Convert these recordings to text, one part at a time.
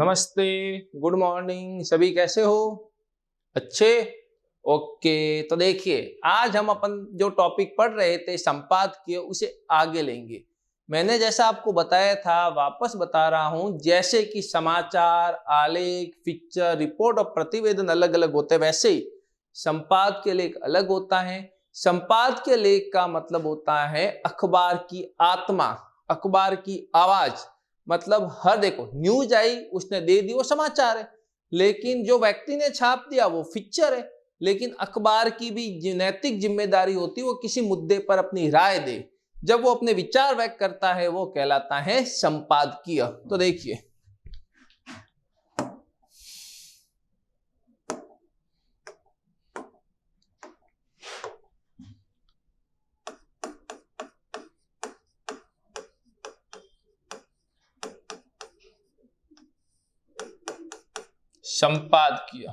नमस्ते, good morning. सभी कैसे हो? अच्छे? ओके। तो देखिए, आज हम अपन जो टॉपिक पढ़ रहे थे संपादकीय, उसे आगे लेंगे। मैंने जैसा आपको बताया था, वापस बता रहा हूं। जैसे कि समाचार, आलेख, पिक्चर, रिपोर्ट और प्रतिवेदन अलग अलग होते हैं, वैसे ही संपादकीय लेख अलग होता है। संपादकीय लेख का मतलब होता है अखबार की आत्मा, अखबार की आवाज। मतलब हर देखो, न्यूज आई, उसने दे दी, वो समाचार है। लेकिन जो व्यक्ति ने छाप दिया वो पिक्चर है। लेकिन अखबार की भी नैतिक जिम्मेदारी होती है, वो किसी मुद्दे पर अपनी राय दे। जब वो अपने विचार व्यक्त करता है, वो कहलाता है संपादकीय। तो देखिए, संपादकीय।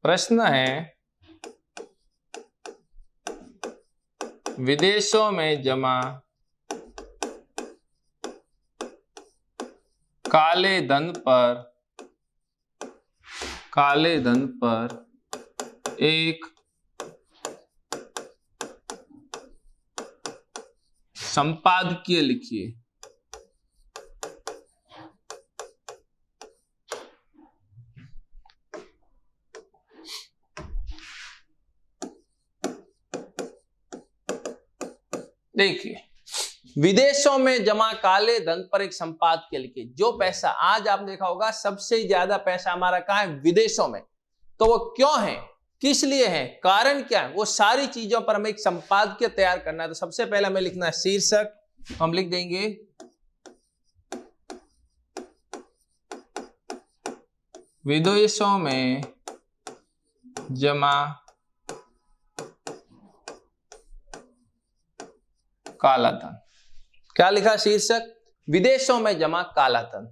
प्रश्न है, विदेशों में जमा काले धन पर एक संपादकीय लिखिए। देखिए, विदेशों में जमा काले धन पर एक संपादकीय लिखिए। जो पैसा आज आपने देखा होगा, सबसे ज्यादा पैसा हमारा कहाँ है? विदेशों में। तो वो क्यों है, किस लिए है, कारण क्या है, वो सारी चीजों पर हमें एक संपादकीय तैयार करना है। तो सबसे पहले हमें लिखना है शीर्षक। हम लिख देंगे विदेशों में जमा काला धन। क्या लिखा शीर्षक? विदेशों में जमा काला धन।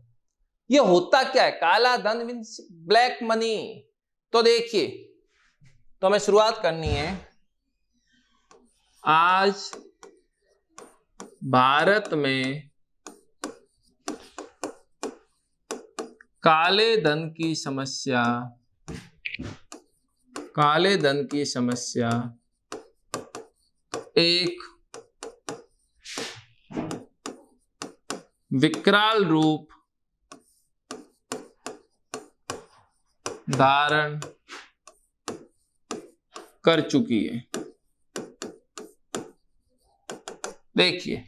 ये होता क्या है? काला धन मीन्स ब्लैक मनी। तो देखिए, तो हमें शुरुआत करनी है। आज भारत में काले धन की समस्या एक विकराल रूप धारण कर चुकी है। देखिए,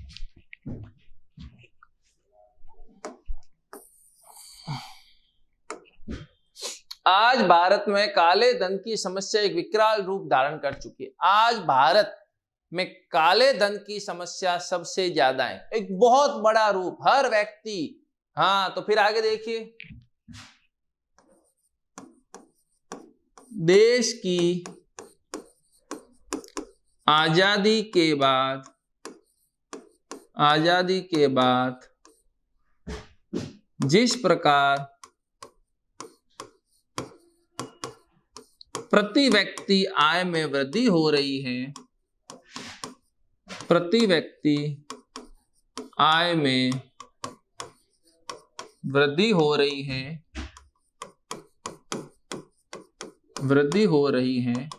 आज भारत में काले धन की समस्या एक विकराल रूप धारण कर चुकी है। आज भारत में काले धन की समस्या सबसे ज्यादा है, एक बहुत बड़ा रूप, हर व्यक्ति। हाँ, तो फिर आगे देखिए, देश की आजादी के बाद जिस प्रकार प्रति व्यक्ति आय में वृद्धि हो रही है, प्रति व्यक्ति आय में वृद्धि हो रही है,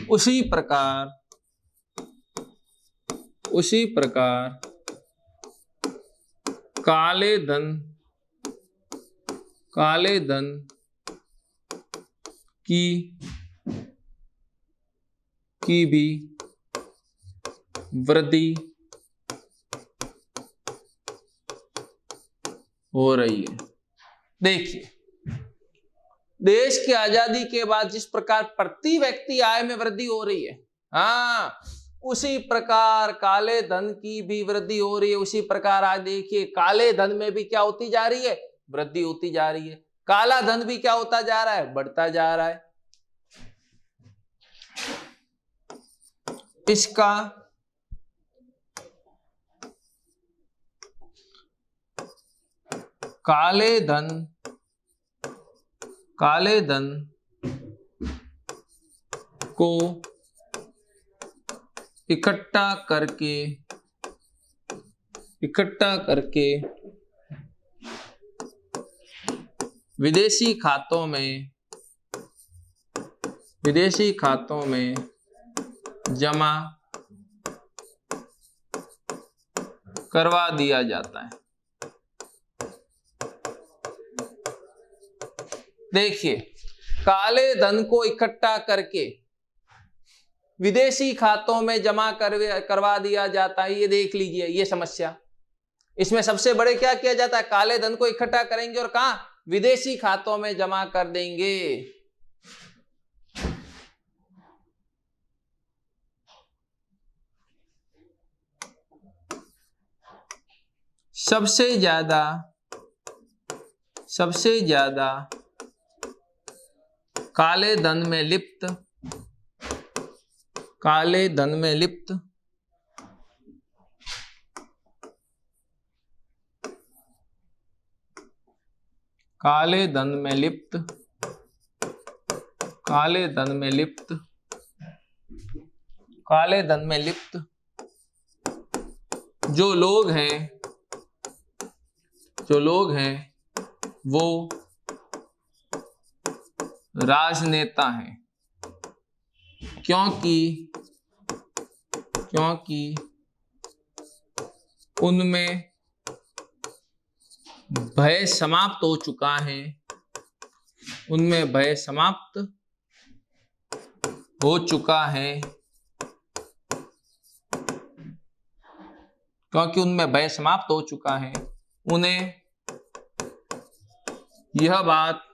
उसी प्रकार काले धन की भी वृद्धि हो रही है। देखिए, देश की आजादी के बाद जिस प्रकार प्रति व्यक्ति आय में वृद्धि हो रही है, हाँ, उसी प्रकार काले धन की भी वृद्धि हो रही है। उसी प्रकार आज देखिए, काले धन में भी क्या होती जा रही है? वृद्धि होती जा रही है। काला धन भी क्या होता जा रहा है? बढ़ता जा रहा है। इसका काले धन काले धन को इकट्ठा करके विदेशी खातों में जमा करवा दिया जाता है। देखिए, काले धन को इकट्ठा करके विदेशी खातों में जमा करवा दिया जाता है। ये देख लीजिए, ये समस्या। इसमें सबसे बड़े क्या किया जाता है? काले धन को इकट्ठा करेंगे और कहां? विदेशी खातों में जमा कर देंगे। सबसे ज्यादा काले धन में लिप्त काले धन में लिप्त जो लोग हैं वो राजनेता हैं, क्योंकि उनमें भय समाप्त हो चुका है। उन्हें यह बात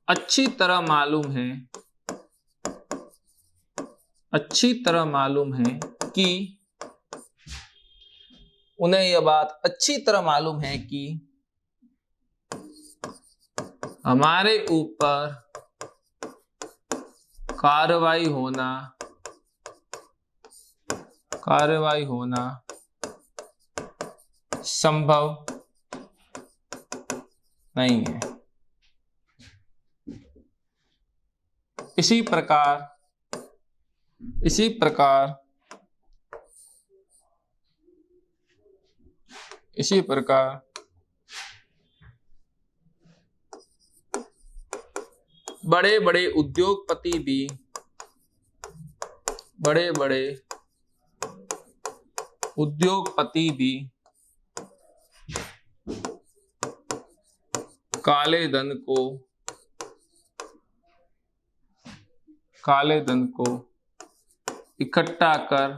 अच्छी तरह मालूम है कि हमारे ऊपर कार्रवाई होना संभव नहीं है। इसी प्रकार बड़े बड़े उद्योगपति भी काले धन को इकट्ठा कर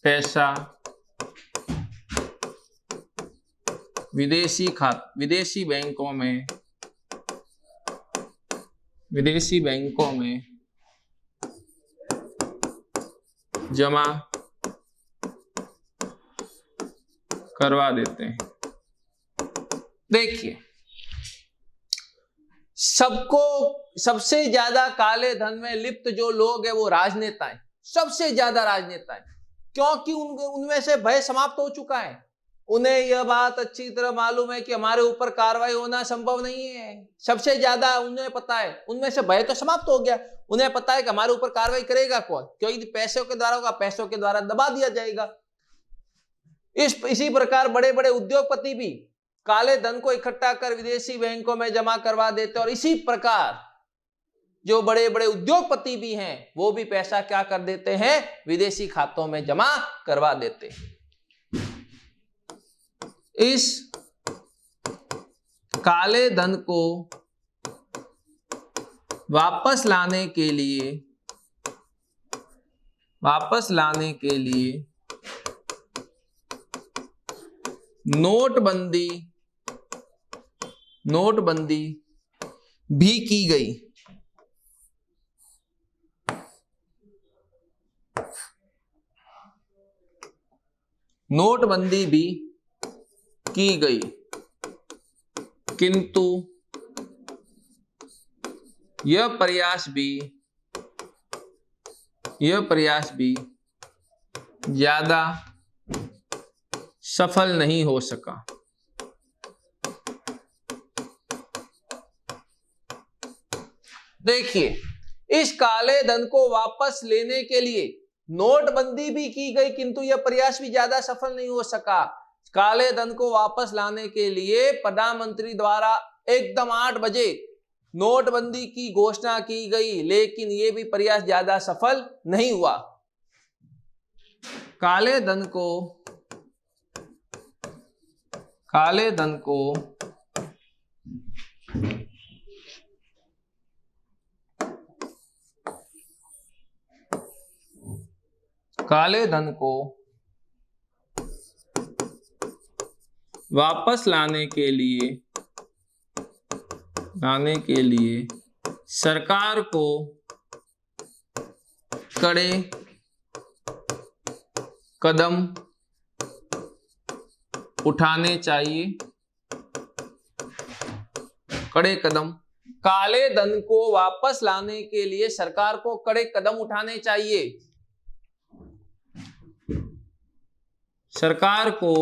पैसा विदेशी बैंकों में जमा करवा देते हैं। देखिए, सबसे ज्यादा काले धन में लिप्त जो लोग हैं वो राजनेता हैं, सबसे ज्यादा राजनेता हैं, क्योंकि उनमें से भय समाप्त हो चुका है। उन्हें यह बात अच्छी तरह मालूम है कि हमारे ऊपर कार्रवाई होना संभव नहीं है। सबसे ज्यादा उन्हें पता है, उनमें से भय तो समाप्त हो गया। उन्हें पता है कि हमारे ऊपर कार्रवाई करेगा कौन, क्योंकि पैसों के द्वारा होगा, पैसों के द्वारा दबा दिया जाएगा। इसी प्रकार बड़े बड़े उद्योगपति भी काले धन को इकट्ठा कर विदेशी बैंकों में जमा करवा देते, और इसी प्रकार जो बड़े बड़े उद्योगपति भी हैं वो भी पैसा क्या कर देते हैं? विदेशी खातों में जमा करवा देते हैं। इस काले धन को वापस लाने के लिए नोटबंदी भी की गई। किंतु यह प्रयास भी ज्यादा सफल नहीं हो सका। देखिए, इस काले धन को वापस लेने के लिए नोटबंदी भी की गई, किंतु यह प्रयास भी ज्यादा सफल नहीं हो सका। काले धन को वापस लाने के लिए प्रधानमंत्री द्वारा एकदम 8 बजे नोटबंदी की घोषणा की गई, लेकिन यह भी प्रयास ज्यादा सफल नहीं हुआ। काले धन को काले धन को वापस लाने के लिए सरकार को कड़े कदम उठाने चाहिए। कड़े कदम, काले धन को वापस लाने के लिए सरकार को कड़े कदम उठाने चाहिए। सरकार को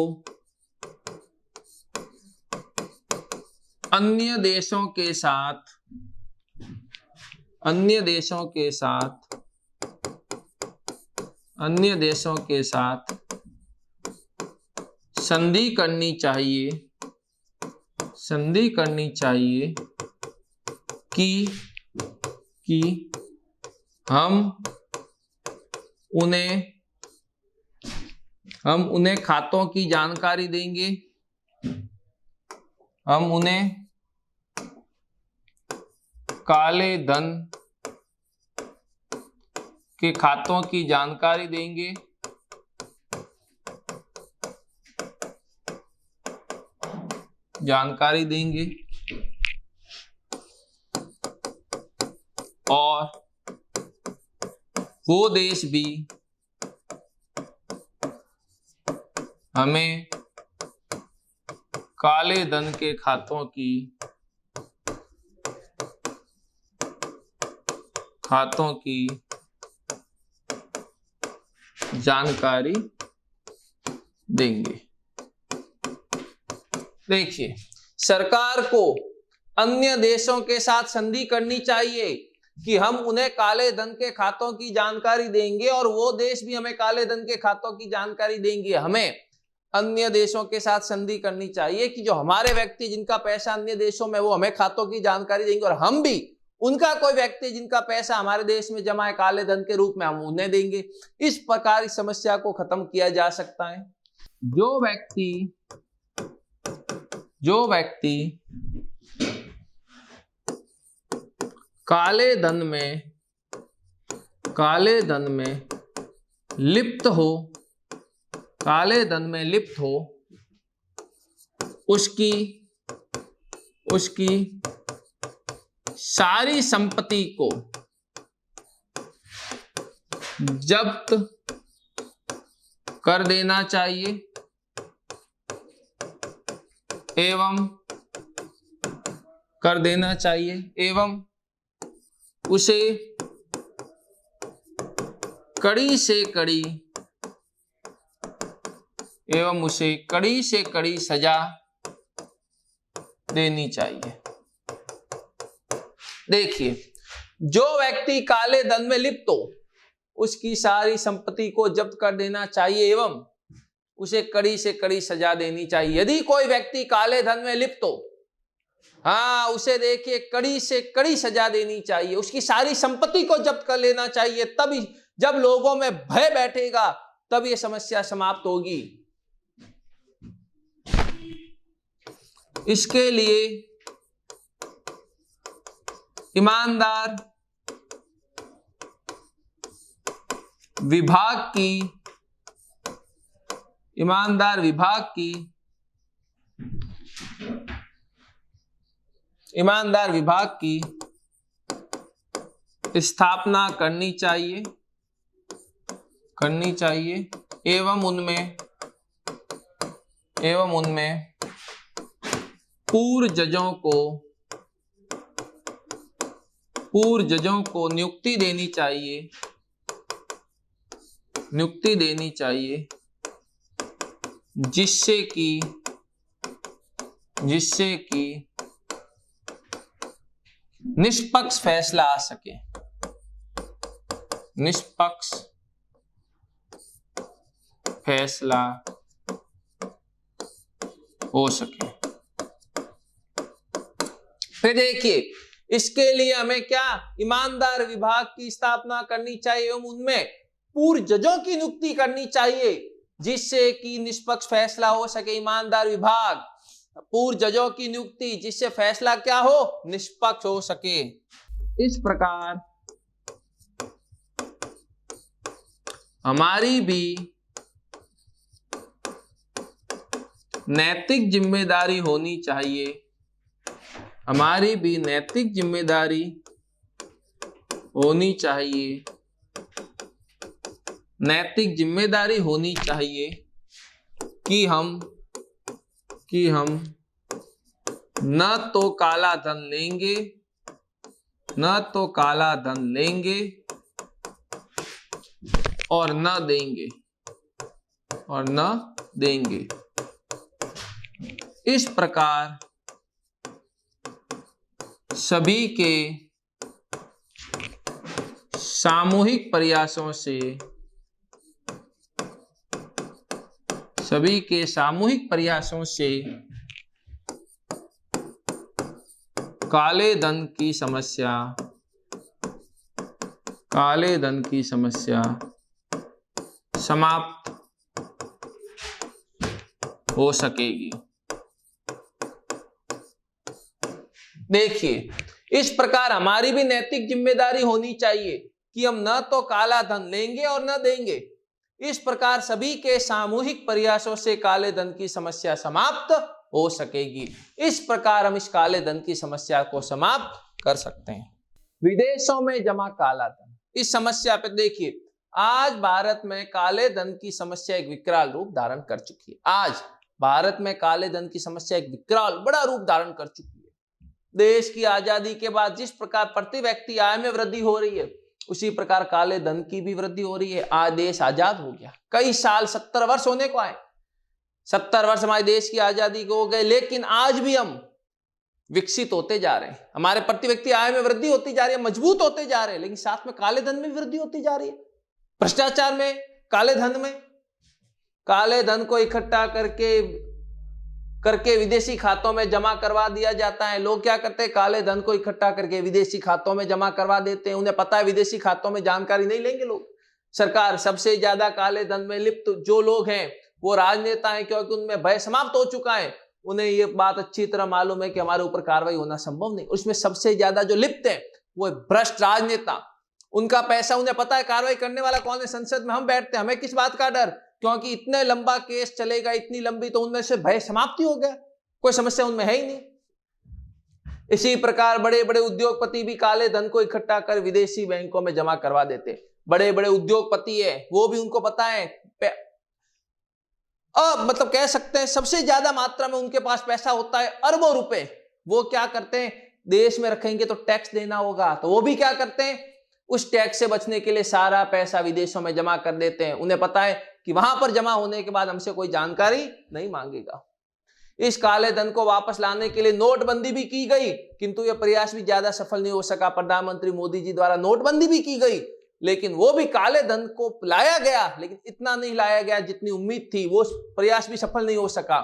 अन्य देशों के साथ संधि करनी चाहिए कि हम उन्हें खातों की जानकारी देंगे। हम उन्हें काले धन के खातों की जानकारी देंगे। और वो देश भी हमें काले धन के खातों की जानकारी देंगे। देखिए, सरकार को अन्य देशों के साथ संधि करनी चाहिए कि हम उन्हें काले धन के खातों की जानकारी देंगे और वो देश भी हमें काले धन के खातों की जानकारी देंगे। हमें अन्य देशों के साथ संधि करनी चाहिए कि जो हमारे व्यक्ति जिनका पैसा अन्य देशों में, वो हमें खातों की जानकारी देंगे और हम भी उनका कोई व्यक्ति जिनका पैसा हमारे देश में जमा है काले धन के रूप में, हम उन्हें देंगे। इस प्रकार इस समस्या को खत्म किया जा सकता है। जो व्यक्ति काले धन में लिप्त हो, उसकी सारी संपत्ति को जब्त कर देना चाहिए एवं उसे कड़ी से कड़ी सजा देनी चाहिए। देखिए, जो व्यक्ति काले धन में लिप्त हो, उसकी सारी संपत्ति को जब्त कर देना चाहिए एवं उसे कड़ी से कड़ी सजा देनी चाहिए। यदि कोई व्यक्ति काले धन में लिप्त हो, उसे देखिए कड़ी से कड़ी सजा देनी चाहिए, उसकी सारी संपत्ति को जब्त कर लेना चाहिए। तभी जब लोगों में भय बैठेगा तब ये समस्या समाप्त होगी। इसके लिए ईमानदार विभाग की स्थापना करनी चाहिए एवं उनमें पूर्व जजों को नियुक्ति देनी चाहिए नियुक्ति देनी चाहिए जिससे कि निष्पक्ष फैसला आ सके, निष्पक्ष फैसला हो सके। फिर देखिए, इसके लिए हमें क्या, ईमानदार विभाग की स्थापना करनी चाहिए एवं उनमें पूर्व जजों की नियुक्ति करनी चाहिए जिससे कि निष्पक्ष फैसला हो सके। ईमानदार विभाग, पूर्व जजों की नियुक्ति जिससे फैसला क्या हो, निष्पक्ष हो सके। इस प्रकार हमारी भी नैतिक जिम्मेदारी होनी चाहिए, हमारी भी नैतिक जिम्मेदारी होनी चाहिए, नैतिक जिम्मेदारी होनी चाहिए कि हम न तो काला धन लेंगे, न तो काला धन लेंगे और न देंगे, और न देंगे। इस प्रकार सभी के सामूहिक प्रयासों से, सभी के सामूहिक प्रयासों से काले धन की समस्या, काले धन की समस्या समाप्त हो सकेगी। देखिए, इस प्रकार हमारी भी नैतिक जिम्मेदारी होनी चाहिए कि हम न तो काला धन लेंगे और न देंगे। इस प्रकार सभी के सामूहिक प्रयासों से काले धन की समस्या समाप्त हो सकेगी। इस प्रकार हम इस काले धन की समस्या को समाप्त कर सकते हैं। विदेशों में जमा काला धन, इस समस्या पे देखिए, आज भारत में काले धन की समस्या एक विकराल रूप धारण कर चुकी है। आज भारत में काले धन की समस्या एक विकराल बड़ा रूप धारण कर चुकी है। देश की आजादी के बाद जिस प्रकार प्रति व्यक्ति आय में वृद्धि हो रही है, उसी प्रकार काले धन की भी वृद्धि हो रही है। आज देश आजाद हो गया, कई साल 70 वर्ष होने को आए, 70 वर्ष हमारे देश की आजादी को हो गए, लेकिन आज भी हम विकसित होते जा रहे हैं। हमारे प्रति व्यक्ति आय में वृद्धि होती जा रही है, मजबूत होते जा रहे हैं, लेकिन साथ में काले धन में वृद्धि होती जा रही है। भ्रष्टाचार में, काले धन में, काले धन को इकट्ठा करके विदेशी खातों में जमा करवा दिया जाता है। लोग क्या करते हैं, काले धन को इकट्ठा करके विदेशी खातों में जमा करवा देते हैं। उन्हें पता है विदेशी खातों में जानकारी नहीं लेंगे लोग। सरकार, सबसे ज्यादा काले धन में लिप्त जो लोग हैं वो राजनेता हैं, क्योंकि उनमें भय समाप्त हो चुका है। उन्हें ये बात अच्छी तरह मालूम है कि हमारे ऊपर कार्रवाई होना संभव नहीं। उसमें सबसे ज्यादा जो लिप्त है वो भ्रष्ट राजनेता। उनका पैसा, उन्हें पता है कार्रवाई करने वाला कौन है, संसद में हम बैठते हैं, हमें किस बात का डर, क्योंकि इतने लंबा केस चलेगा, इतनी लंबी, तो उनमें से भय समाप्ति हो गया, कोई समस्या उनमें है ही नहीं। इसी प्रकार बड़े बड़े उद्योगपति भी काले धन को इकट्ठा कर विदेशी बैंकों में जमा करवा देते। बड़े बड़े उद्योगपति है, वो भी, उनको पता है, मतलब कह सकते हैं सबसे ज्यादा मात्रा में उनके पास पैसा होता है, अरबों रुपए। वो क्या करते हैं, देश में रखेंगे तो टैक्स देना होगा, तो वो भी क्या करते हैं, उस टैक्स से बचने के लिए सारा पैसा विदेशों में जमा कर देते हैं। उन्हें पता है कि वहां पर जमा होने के बाद हमसे कोई जानकारी नहीं मांगेगा। इस काले धन को वापस लाने के लिए नोटबंदी भी की गई, किंतु यह प्रयास भी ज्यादा सफल नहीं हो सका। प्रधानमंत्री मोदी जी द्वारा नोटबंदी भी की गई, लेकिन वो भी काले धन को लाया गया, लेकिन इतना नहीं लाया गया जितनी उम्मीद थी। वो प्रयास भी सफल नहीं हो सका।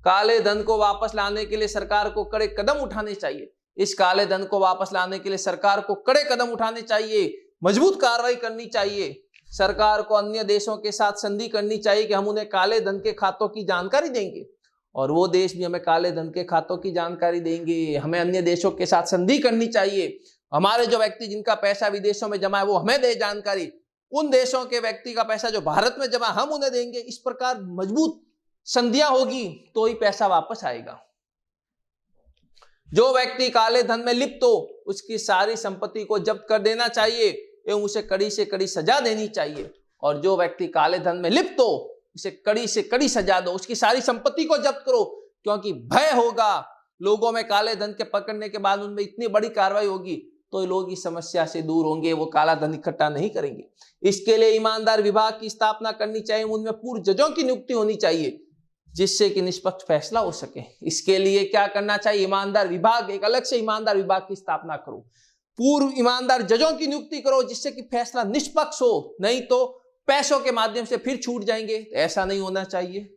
काले धन को वापस लाने के लिए सरकार को कड़े कदम उठाने चाहिए। इस काले धन को वापस लाने के लिए सरकार को कड़े कदम उठाने चाहिए, मजबूत कार्रवाई करनी चाहिए। सरकार को अन्य देशों के साथ संधि करनी चाहिए कि हम उन्हें काले धन के खातों की जानकारी देंगे और वो देश भी हमें काले धन के खातों की जानकारी देंगे। हमें अन्य देशों के साथ संधि करनी चाहिए। हमारे जो व्यक्ति जिनका पैसा विदेशों में जमा है वो हमें दे जानकारी, उन देशों के व्यक्ति का पैसा जो भारत में जमा हम उन्हें देंगे। इस प्रकार मजबूत संधियां होगी तो ही पैसा वापस आएगा। जो व्यक्ति काले धन में लिप्त हो उसकी सारी संपत्ति को जब्त कर देना चाहिए एवं उसे कड़ी से कड़ी सजा देनी चाहिए। और जो व्यक्ति काले धन में लिप्त हो उसे कड़ी से कड़ी सजा दो, उसकी सारी संपत्ति को जब्त करो, क्योंकि भय होगा लोगों में काले धन के पकड़ने के बाद उनमें इतनी बड़ी कार्रवाई होगी तो लोग इस समस्या से दूर होंगे, वो काला धन इकट्ठा नहीं करेंगे। इसके लिए ईमानदार विभाग की स्थापना करनी चाहिए, उनमें पूर्व जजों की नियुक्ति होनी चाहिए जिससे कि निष्पक्ष फैसला हो सके। इसके लिए क्या करना चाहिए, ईमानदार विभाग, एक अलग से ईमानदार विभाग की स्थापना करो, पूर्व ईमानदार जजों की नियुक्ति करो जिससे कि फैसला निष्पक्ष हो, नहीं तो पैसों के माध्यम से फिर छूट जाएंगे। तो ऐसा नहीं होना चाहिए।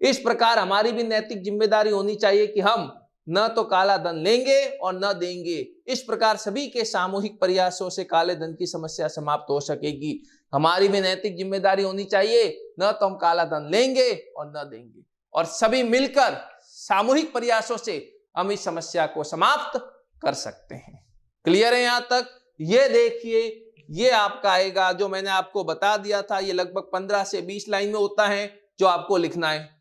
इस प्रकार हमारी भी नैतिक जिम्मेदारी होनी चाहिए कि हम न तो काला धन लेंगे और न देंगे। इस प्रकार सभी के सामूहिक प्रयासों से काले धन की समस्या समाप्त हो सकेगी। हमारी भी नैतिक जिम्मेदारी होनी चाहिए, न तो हम काला धन लेंगे और न देंगे, और सभी मिलकर सामूहिक प्रयासों से हम इस समस्या को समाप्त कर सकते हैं। क्लियर है यहां तक? ये देखिए, ये आपका आएगा जो मैंने आपको बता दिया था, ये लगभग 15 से 20 लाइन में होता है जो आपको लिखना है।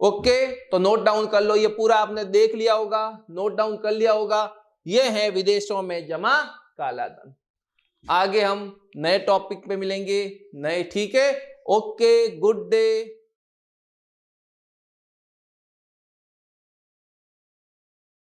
ओके, तो नोट डाउन कर लो, ये पूरा आपने देख लिया होगा, नोट डाउन कर लिया होगा। ये है विदेशों में जमा काला धन। आगे हम नए टॉपिक पे मिलेंगे, नए, ठीक है? Okay, good day.